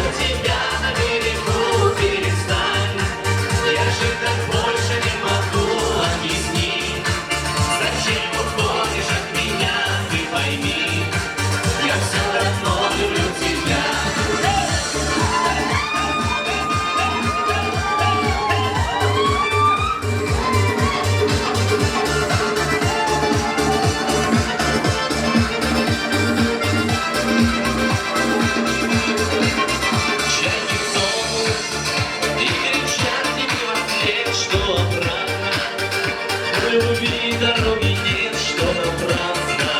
тебя на берегу перестань. Я же так больше не могу объяснить. Зачем уходишь от меня, ты пойми. Я все равно люблю тебя. Любви дороги нет, что напрасно.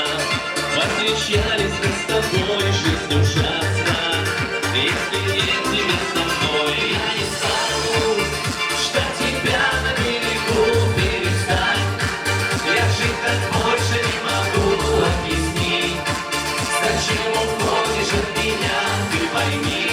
Встречались мы с тобой, жизнь ужасна. Если нет тебя со мной, я не стану ждать тебя на берегу, перестань. Я жить так больше не могу объяснить. Зачем уходишь от меня, ты пойми.